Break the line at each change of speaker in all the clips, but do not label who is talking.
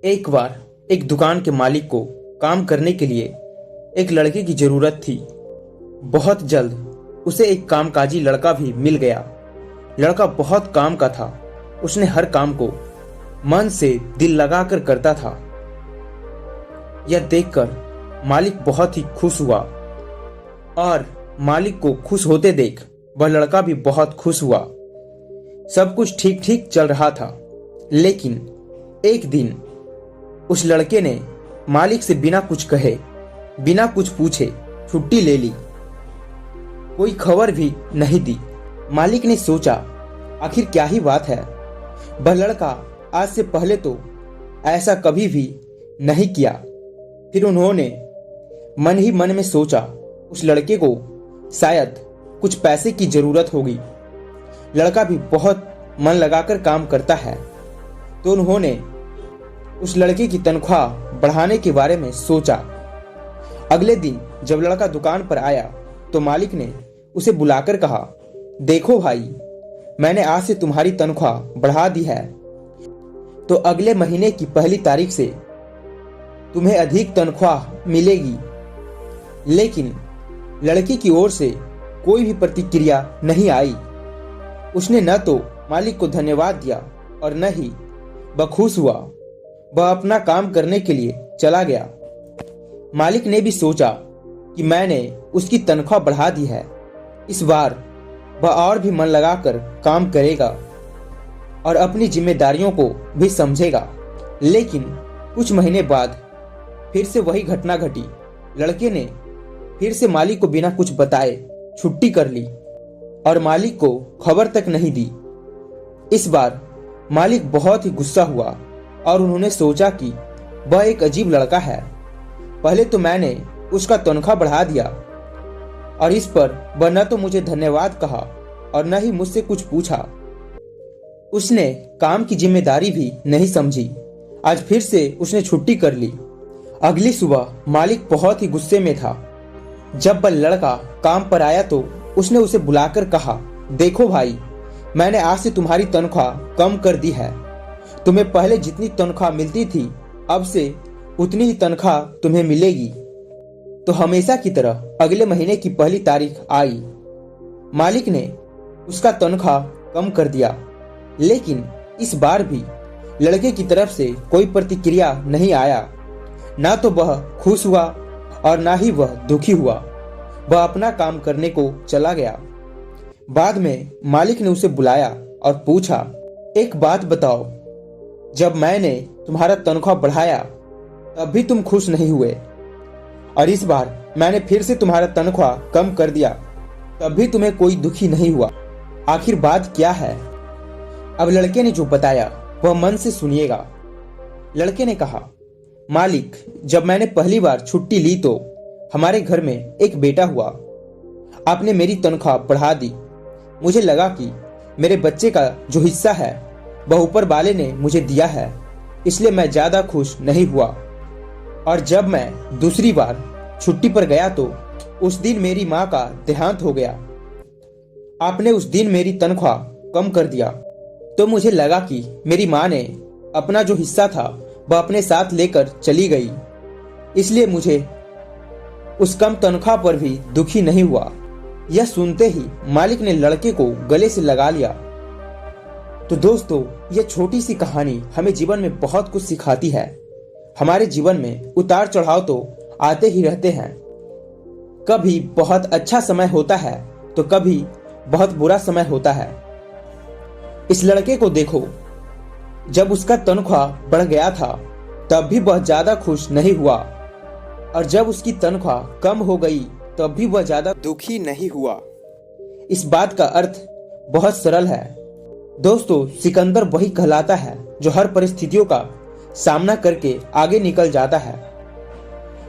एक बार एक दुकान के मालिक को काम करने के लिए एक लड़के की जरूरत थी। बहुत जल्द उसे एक कामकाजी लड़का भी मिल गया। लड़का बहुत काम का था। उसने हर काम को मन से दिल लगाकर करता था। यह देखकर मालिक बहुत ही खुश हुआ और मालिक को खुश होते देख वह लड़का भी बहुत खुश हुआ। सब कुछ ठीक ठीक चल रहा था, लेकिन एक दिन उस लड़के ने मालिक से बिना कुछ कहे, बिना कुछ पूछे छुट्टी ले ली। कोई खबर भी नहीं दी। मालिक ने सोचा, आखिर क्या ही बात है। वह लड़का आज से पहले तो ऐसा कभी भी नहीं किया। फिर उन्होंने मन ही मन में सोचा, उस लड़के को शायद कुछ पैसे की जरूरत होगी। लड़का भी बहुत मन लगाकर काम करता है। तो उन्होंने उस लड़के की तनख्वाह बढ़ाने के बारे में सोचा। अगले दिन जब लड़का दुकान पर आया तो मालिक ने उसे बुलाकर कहा, देखो भाई, मैंने आज से तुम्हारी तनख्वाह बढ़ा दी है, तो अगले महीने की पहली तारीख से तुम्हें अधिक तनख्वाह मिलेगी। लेकिन लड़की की ओर से कोई भी प्रतिक्रिया नहीं आई। उसने न तो मालिक को धन्यवाद दिया और न ही वह खुश हुआ। वह अपना काम करने के लिए चला गया। मालिक ने भी सोचा कि मैंने उसकी तनख्वाह बढ़ा दी है, इस बार वह और भी मन लगाकर काम करेगा और अपनी जिम्मेदारियों को भी समझेगा। लेकिन कुछ महीने बाद फिर से वही घटना घटी। लड़के ने फिर से मालिक को बिना कुछ बताए छुट्टी कर ली और मालिक को खबर तक नहीं दी। इस बार मालिक बहुत ही गुस्सा हुआ और उन्होंने सोचा कि वह एक अजीब लड़का है। पहले तो मैंने उसका तनख्वाह बढ़ा दिया और इस पर वह न तो मुझे धन्यवाद कहा और न ही मुझसे कुछ पूछा। उसने काम की जिम्मेदारी भी नहीं समझी। आज फिर से उसने छुट्टी कर ली। अगली सुबह मालिक बहुत ही गुस्से में था। जब वह लड़का काम पर आया तो उसने उसे बुलाकर कहा, देखो भाई, मैंने आज से तुम्हारी तनख्वाह कम कर दी है। तुम्हें पहले जितनी तनख्वाह मिलती थी, अब से उतनी ही तनख्वाह तुम्हें मिलेगी। तो हमेशा की तरह अगले महीने की पहली तारीख आई। मालिक ने उसका तनख्वाह कम कर दिया, लेकिन इस बार भी लड़के की तरफ से कोई प्रतिक्रिया नहीं आया। ना तो वह खुश हुआ और ना ही वह दुखी हुआ। वह अपना काम करने को चला गया। बाद में मालिक ने उसे बुलाया और पूछा, एक बात बताओ, जब मैंने तुम्हारा तनख्वाह बढ़ाया तब भी तुम खुश नहीं हुए, और इस बार मैंने फिर से तुम्हारा तनख्वाह कम कर दिया तब भी तुम्हें कोई दुखी नहीं हुआ। आखिर बात क्या है? अब लड़के ने जो बताया वह मन से सुनिएगा। लड़के ने कहा, मालिक, जब मैंने पहली बार छुट्टी ली तो हमारे घर में एक बेटा हुआ। आपने मेरी तनख्वाह बढ़ा दी। मुझे लगा कि मेरे बच्चे का जो हिस्सा है वह ऊपर वाले ने मुझे दिया है, इसलिए मैं ज्यादा खुश नहीं हुआ। और जब मैं दूसरी बार छुट्टी पर गया तो उस दिन मेरी माँ का देहांत हो गया। आपने उस दिन मेरी तनख्वाह कम कर दिया, तो मुझे लगा कि मेरी माँ ने अपना जो हिस्सा था वह अपने साथ लेकर चली गई, इसलिए मुझे उस कम तनख्वाह पर भी दुखी नहीं हुआ। यह सुनते ही मालिक ने लड़के को गले से लगा लिया। तो दोस्तों, यह छोटी सी कहानी हमें जीवन में बहुत कुछ सिखाती है। हमारे जीवन में उतार चढ़ाव तो आते ही रहते हैं। कभी बहुत अच्छा समय होता है तो कभी बहुत बुरा समय होता है। इस लड़के को देखो, जब उसका तनख्वाह बढ़ गया था तब भी वह ज्यादा खुश नहीं हुआ, और जब उसकी तनख्वाह कम हो गई तब भी वह ज्यादा दुखी नहीं हुआ। इस बात का अर्थ बहुत सरल है दोस्तों। सिकंदर वही कहलाता है जो हर परिस्थितियों का सामना करके आगे निकल जाता है।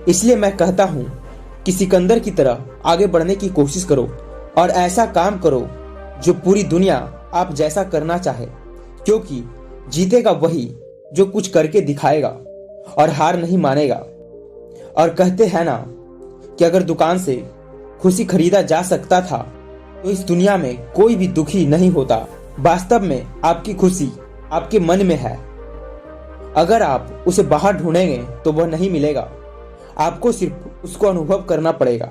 इसलिए मैं कहता हूं कि सिकंदर की तरह आगे बढ़ने की कोशिश करो और ऐसा काम करो जो पूरी दुनिया आप जैसा करना चाहे, क्योंकि जीतेगा वही जो कुछ करके दिखाएगा और हार नहीं मानेगा। और कहते हैं ना कि अगर दुकान से खुशी खरीदा जा सकता था तो इस दुनिया में कोई भी दुखी नहीं होता। वास्तव में आपकी खुशी आपके मन में है अगर आप उसे बाहर ढूंढेंगे तो वह नहीं मिलेगा, आपको सिर्फ उसको अनुभव करना पड़ेगा।